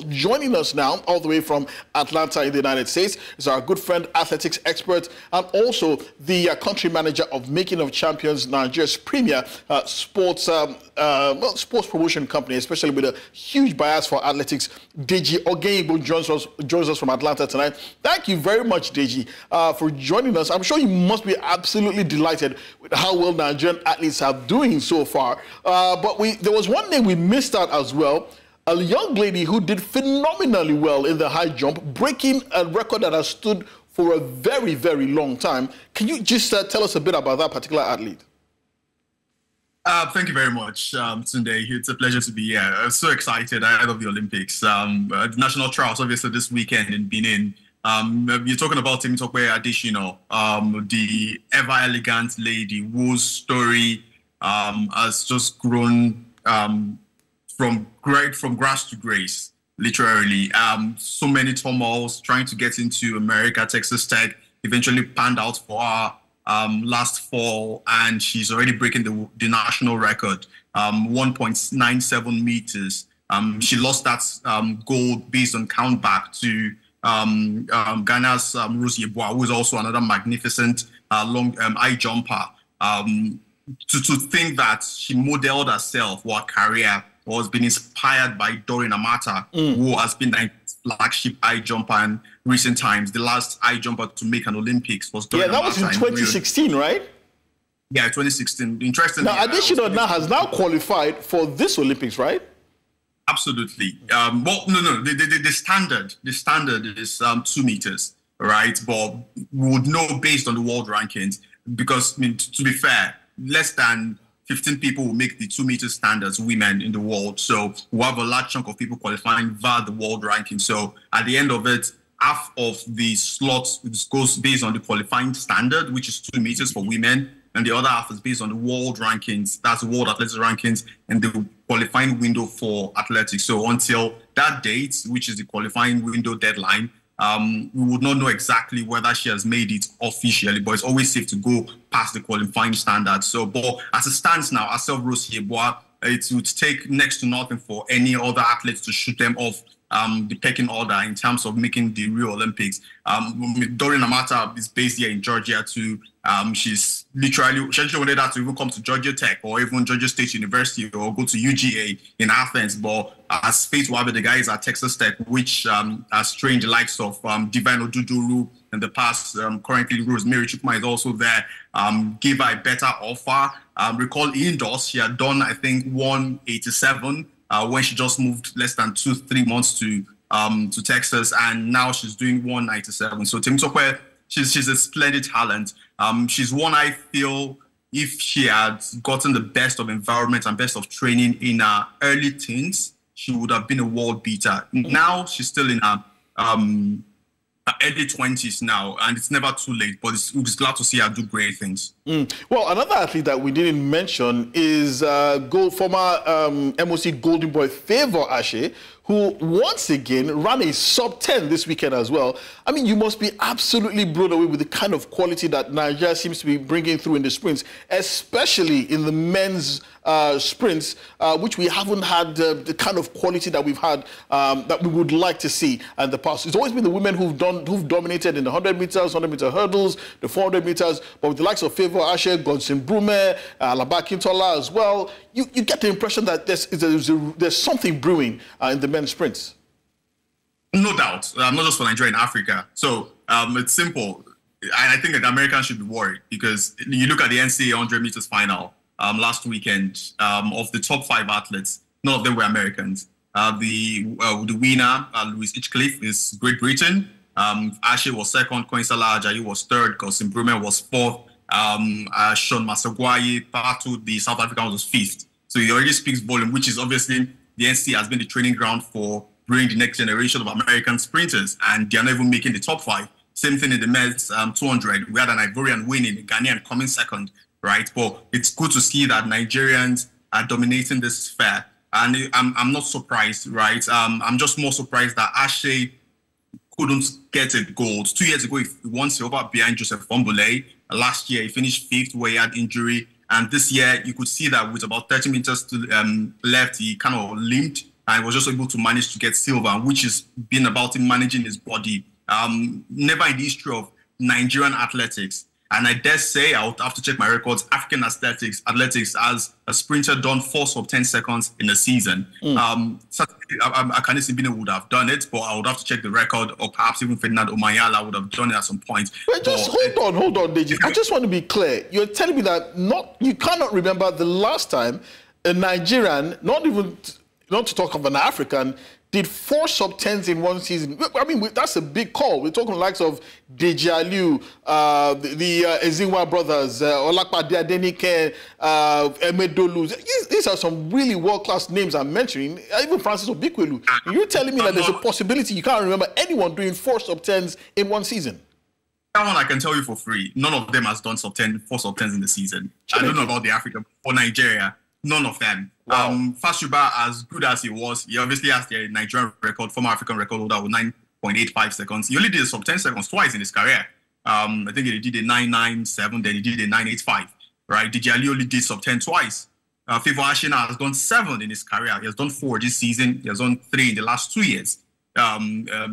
Joining us now, all the way from Atlanta in the United States, is our good friend, athletics expert, and also the country manager of Making of Champions, Nigeria's premier sports promotion company, especially with a huge bias for athletics. Deji Ogenibo joins us from Atlanta tonight. Thank you very much, Deji, for joining us. I'm sure you must be absolutely delighted with how well Nigerian athletes are doing so far. But there was one name we missed out as well. A young lady who did phenomenally well in the high jump, breaking a record that has stood for a very, very long time. Can you just tell us a bit about that particular athlete? Thank you very much, Tunde. It's a pleasure to be here. I'm so excited ahead of the Olympics. The national trials, obviously, this weekend in Benin. You're talking about Temitope Adesina, the ever-elegant lady whose story has just grown from grass to grace, literally. So many turmoils trying to get into America. Texas Tech eventually panned out for her last fall, and she's already breaking the national record, 1.97 meters. She lost that gold based on count back to Ghana's Rosie Eboa, who is also another magnificent long high jumper. To think that she modeled herself for her career or has been inspired by Doreen Amata, who has been a flagship high jumper in recent times. The last high jumper to make an Olympics was Doreen Amata. Yeah, that was in 2016, right? Yeah, 2016. Interesting. Now, Adesina now has now qualified for this Olympics, right? Absolutely. Well, no. The standard is 2 meters, right? But we would know based on the world rankings, because, I mean, to be fair, less than 15 people will make the 2 meter standards, women in the world. So we have a large chunk of people qualifying via the world ranking. So at the end of it, half of the slots goes based on the qualifying standard, which is 2 meters for women, and the other half is based on the world rankings. That's the world athletics rankings and the qualifying window for athletics. So until that date, which is the qualifying window deadline, we would not know exactly whether she has made it officially, but it's always safe to go past the qualifying standards. So, but as it stands now, herself, Rosie Eboa, it would take next to nothing for any other athletes to shoot them off the pecking order in terms of making the Rio Olympics. Doreen Amata is based here in Georgia too. She's literally, she actually wanted her to even come to Georgia Tech or even Georgia State University or go to UGA in Athens. But as fate will have it, the guys at Texas Tech, which has trained the likes of Divine Oduduru in the past. Currently, Rosemary Chukma is also there. Gave her a better offer. Recall indoors, she had done, I think, 187 when she just moved less than 2-3 months to Texas, and now she's doing 197. So Temitope, she's a splendid talent. She's one I feel if she had gotten the best of environment and best of training in her early teens, she would have been a world beater. Now she's still in her early 20s now, and it's never too late, but it's glad to see her do great things. Well, another athlete that we didn't mention is former MOC Golden Boy Favour Ashe, who once again ran a sub-10 this weekend as well. I mean, you must be absolutely blown away with the kind of quality that Nigeria seems to be bringing through in the sprints, especially in the men's sprints, which we haven't had the kind of quality that we've had, that we would like to see in the past. It's always been the women who've dominated in the 100 meters, 100-meter hurdles, the 400 meters, but with the likes of Favour Ashe, Brume, Alaba Akintola as well, you get the impression that there's something brewing in the men's sprints. No doubt, not just for Nigeria, in Africa. So it's simple. I think that Americans should be worried because you look at the NCAA 100 meters final last weekend. Of the top 5 athletes, none of them were Americans. The winner, Louise Hitchcliffe, is Great Britain. Ashe was second, Koinsala Ajayi was third, Gosin Brume was fourth, Sean Masagwayi, Patu, the South African, was fifth. So he already speaks volume, which is obviously the NCAA has been the training ground for bringing the next generation of American sprinters, and they are not even making the top 5. Same thing in the men's 200. We had an Ivorian winning, a Ghanaian coming second, right? But it's good to see that Nigerians are dominating this fair, and I'm not surprised, right? I'm just more surprised that Ashe couldn't get a gold. 2 years ago, he won silver behind Joseph Fombole. Last year, he finished 5th where he had injury. And this year, you could see that with about 30 meters to left, he kind of limped and was just able to manage to get silver, which has been about him managing his body. Never in the history of Nigerian athletics, and I dare say, I would have to check my records, African athletics as a sprinter done 4 sub-10 seconds in a season. Akane Simbine would have done it, but I would have to check the record, or perhaps even Ferdinand Omayala would have done it at some point. But just hold on, Deji. I just want to be clear. You're telling me that you cannot remember the last time a Nigerian, not to talk of an African, did 4 sub-10s in one season. I mean, that's a big call. We're talking the likes of Deji Aliu, the Ezinwa brothers, Olakpade Adenike, Emedolu. These are some really world-class names I'm mentioning, even Francis Obikwelu. You're telling me that there's a possibility you can't remember anyone doing 4 sub-10s in one season? That one I can tell you for free. None of them has done 4 sub-10s in the season. I don't know about the Africa. For Nigeria, none of them. Wow. Fashuba, as good as he was, he obviously has the Nigerian record, former African record holder with 9.85 seconds. He only did a sub-10 seconds twice in his career. I think he did a 9.97, then he did a 9.85, right? Deji Ali only did sub-10 twice. Favour has done 7 in his career. He has done 4 this season. He has done 3 in the last 2 years.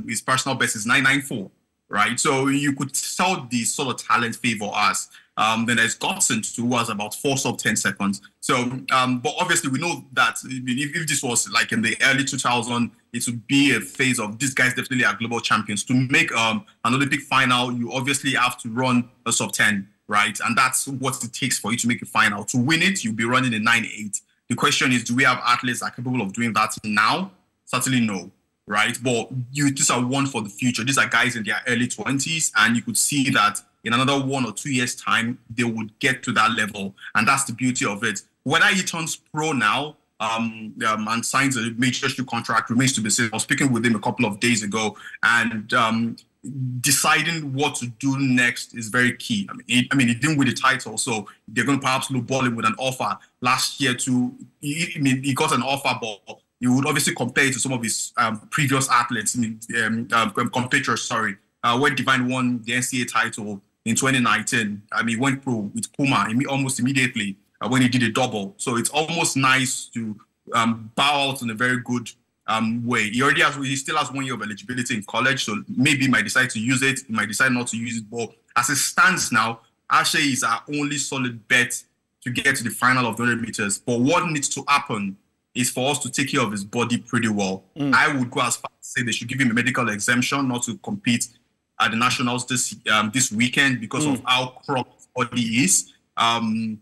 His personal best is 9.94, right? So you could tell the sort of talent Favour has. Then there's Godson, who has about 4 sub-10 seconds. So, but obviously we know that if this was like in the early 2000s, it would be a phase of these guys definitely are global champions. To make an Olympic final, you obviously have to run a sub-10, right? And that's what it takes for you to make a final. To win it, you'll be running a 9.8. The question is, do we have athletes that are capable of doing that now? Certainly no, right? But these are one for the future. These are guys in their early 20s, and you could see that in another 1 or 2 years' time, they would get to that level. And that's the beauty of it. Whether he turns pro now and signs a major shoe contract remains to be seen. I was speaking with him a couple of days ago, and deciding what to do next is very key. He didn't win the title, so they're going to perhaps lowball him with an offer. Last year, he got an offer, but you would obviously compare it to some of his previous athletes, compatriots, when Divine won the NCAA title in 2019, he went pro with Puma almost immediately when he did a double. So it's almost nice to bow out in a very good way. He still has 1 year of eligibility in college, so maybe he might decide to use it, he might decide not to use it. But as it stands now, Ashe is our only solid bet to get to the final of the 100 meters. But what needs to happen is for us to take care of his body pretty well. I would go as far as say they should give him a medical exemption not to compete at the nationals this weekend because of how cropped his body is. Then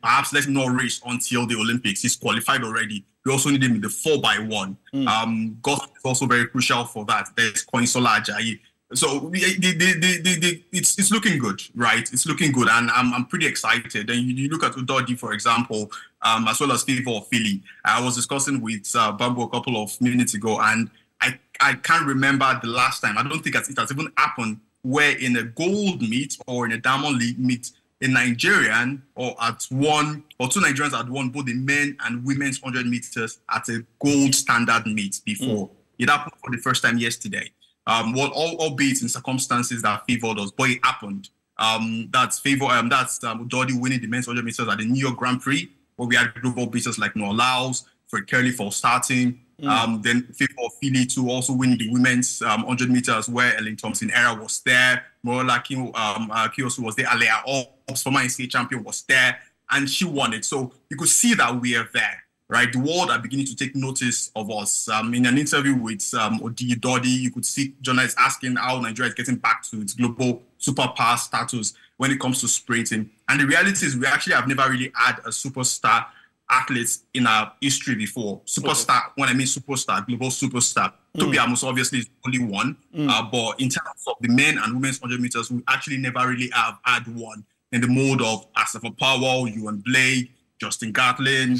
perhaps let him not race until the Olympics. He's qualified already. We also need him in the 4x1. Golf is also very crucial for that. There's Koinsola Ajayi. So it's looking good, right? It's looking good, and I'm pretty excited. And you look at Udodi, for example, as well as Favour Ofili. I was discussing with Bambo a couple of minutes ago, and I can't remember the last time. I don't think it has even happened where in a gold meet or in a Diamond League meet, a Nigerian or two Nigerians had won both the men and women's 100 meters at a gold standard meet before. It happened for the first time yesterday. Albeit in circumstances that favored us, but it happened. That's Udodi winning the men's 100 meters at the New York Grand Prix, where we had global beaters like Noah Lyles, Fred Kerley for starting. Then Favour Ofili too, also winning the women's 100 meters, where Ellen Thompson-Era was there, Morola Kiosu was there, Alea Ops, former NCAA champion, was there, and she won it. So you could see that we are there, right? The world are beginning to take notice of us. In an interview with Udodi, you could see journalists asking how Nigeria is getting back to its global superpower status when it comes to sprinting. And the reality is we actually have never really had a superstar athletes in our history before. Superstar, when I mean superstar, global superstar. Tobi Amusan obviously is only one, but in terms of the men and women's 100 meters, we actually never really have had one in the mode of Asafa Powell, Ewan Blake, Justin Gatlin,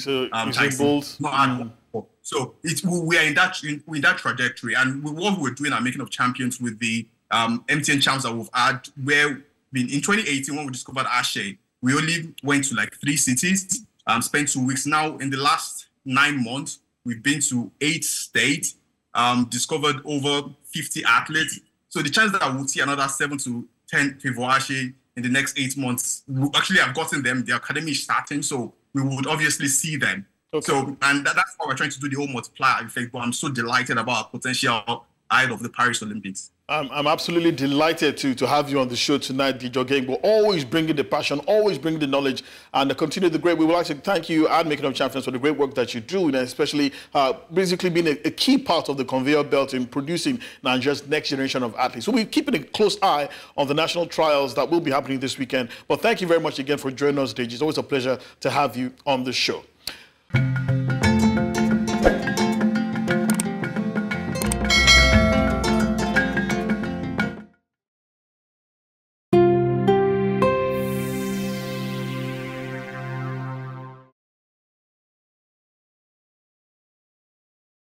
Tyson. So we are in that trajectory, and with what we're doing, our making of champions with the MTN champs that we've had, where in 2018 when we discovered Ashe, we only went to like 3 cities. Spent 2 weeks. Now, in the last 9 months, we've been to 8 states, discovered over 50 athletes. So the chance that we'll see another 7 to 10 Favour Ashe in the next 8 months, we actually have gotten them. The academy is starting, so we would obviously see them. Okay. So, and that's why we're trying to do the whole multiplier effect. But I'm so delighted about our potential ahead of the Paris Olympics. I'm absolutely delighted to have you on the show tonight, DJ Gang, but always bringing the passion, always bringing the knowledge, and continue the great. We would like to thank you and Making of Champions for the great work that you do, and especially basically being a key part of the conveyor belt in producing Nigeria's next generation of athletes. So we're keeping a close eye on the national trials that will be happening this weekend. But thank you very much again for joining us, DJ. It's always a pleasure to have you on the show.